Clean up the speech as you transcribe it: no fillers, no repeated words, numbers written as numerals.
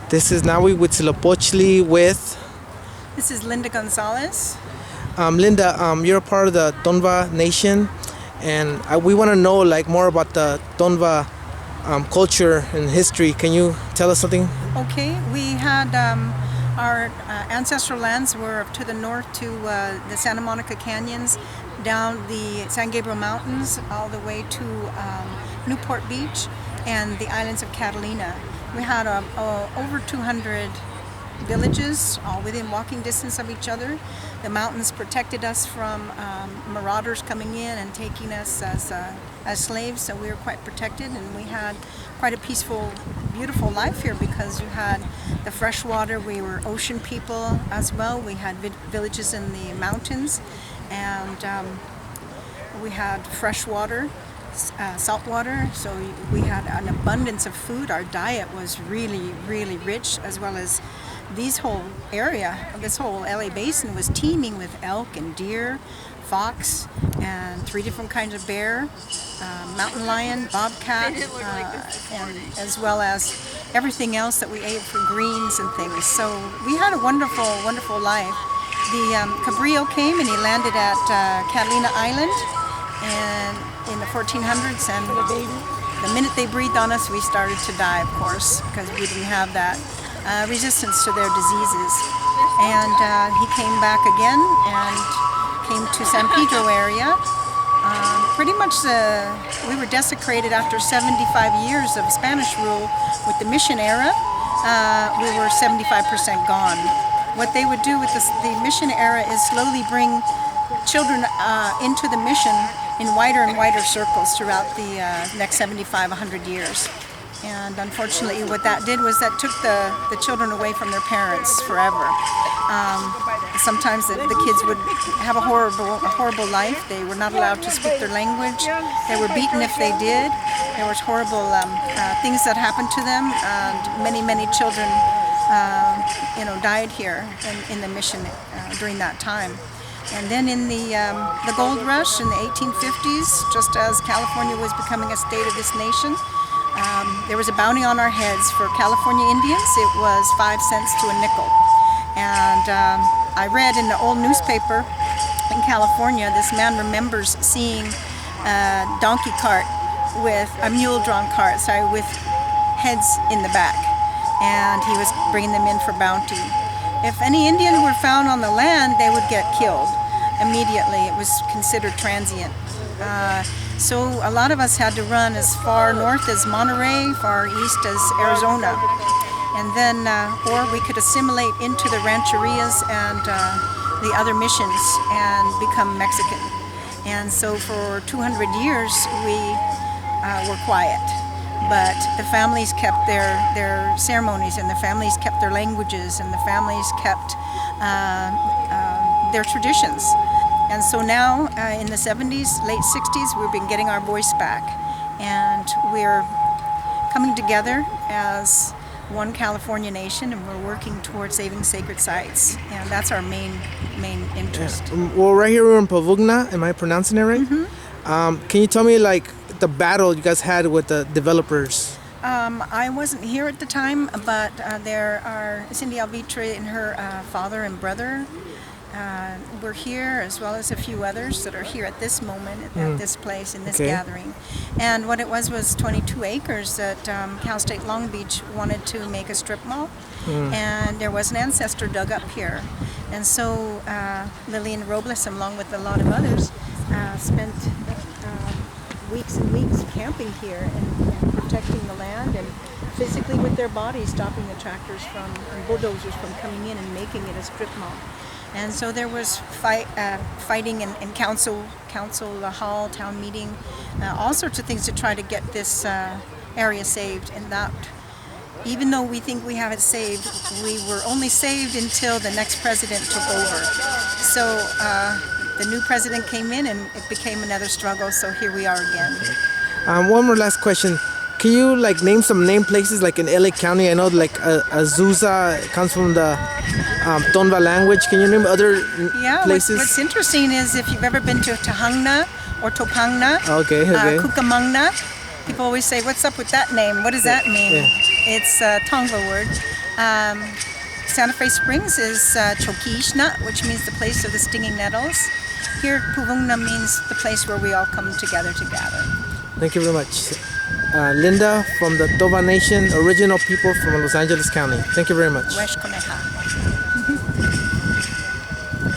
This is Nawi with Silopochli with... This is Linda Gonzales. Linda, you're a part of the Tongva nation, and we want to know like more about the Tongva culture and history. Can you tell us something? Okay, we had our ancestral lands were to the north to the Santa Monica Canyons, down the San Gabriel Mountains, all the way to Newport Beach and the islands of Catalina. We had over 200 villages, all within walking distance of each other. The mountains protected us from marauders coming in and taking us as slaves, so we were quite protected, and we had quite a peaceful, beautiful life here because you had the fresh water. We were ocean people as well. We had villages in the mountains, and we had fresh water, salt water, so we had an abundance of food. Our diet was really, really rich, as well as this whole LA basin was teeming with elk and deer, fox, and 3 different kinds of bear, mountain lion, bobcat, and as well as everything else that we ate for greens and things. So we had a wonderful, wonderful life. The Cabrillo came and he landed at Catalina Island and in the 1400s, and the minute they breathed on us, we started to die, of course, because we didn't have that resistance to their diseases. And he came back again and came to San Pedro area. Pretty much we were desecrated after 75 years of Spanish rule. With the mission era, we were 75% gone. What they would do with the mission era is slowly bring children into the mission in wider and wider circles throughout the next 75, 100 years. And unfortunately, what that did was that took the children away from their parents forever. Sometimes the kids would have a horrible life. They were not allowed to speak their language. They were beaten if they did. There was horrible things that happened to them, and many children, died here in the mission during that time. And then in the gold rush in the 1850s, just as California was becoming a state of this nation, there was a bounty on our heads. For California Indians, it was 5 cents to a nickel. And I read in the old newspaper in California, this man remembers seeing a donkey cart with a mule-drawn cart, with heads in the back, and he was bringing them in for bounty. If any Indian were found on the land, they would get killed immediately. It was considered transient. So a lot of us had to run as far north as Monterey, far east as Arizona. And then, or we could assimilate into the rancherias and the other missions and become Mexican. And so for 200 years, we were quiet. But the families kept their ceremonies, and the families kept their languages, and the families kept their traditions. And so now, in the 70s, late 60s, we've been getting our voice back. And we're coming together as one California nation, and we're working towards saving sacred sites. And that's our main interest. Yeah. Well, right here we're in Pavugna. Am I pronouncing it right? Mm-hmm. Can you tell me, like, the battle you guys had with the developers? I wasn't here at the time, but there are Cindy Alvitre and her father and brother were here, as well as a few others that are here at this moment, at this place, in this gathering. And what it was 22 acres that Cal State Long Beach wanted to make a strip mall, and there was an ancestor dug up here. And so Lillian Robles, along with a lot of others, spent weeks and weeks camping here and protecting the land, and physically with their bodies stopping the tractors and bulldozers from coming in and making it a strip mall. And so there was fighting in council hall, town meeting, all sorts of things to try to get this area saved. And that, even though we think we have it saved, we were only saved until the next president took over. So the new president came in, and it became another struggle. So here we are again. One more last question. Can you name some places in LA County? I know Azusa comes from the Tongva language. Can you name other places? What's interesting is if you've ever been to Tahangna or Topangna, Cucamonga, people always say, "What's up with that name? What does that mean?" Yeah. It's a Tongva word. Santa Fe Springs is Chokishna, which means the place of the stinging nettles. Here, Puvungna means the place where we all come together to gather. Thank you very much. Linda from the Tongva Nation, original people from Los Angeles County. Thank you very much. Wesh Koneha.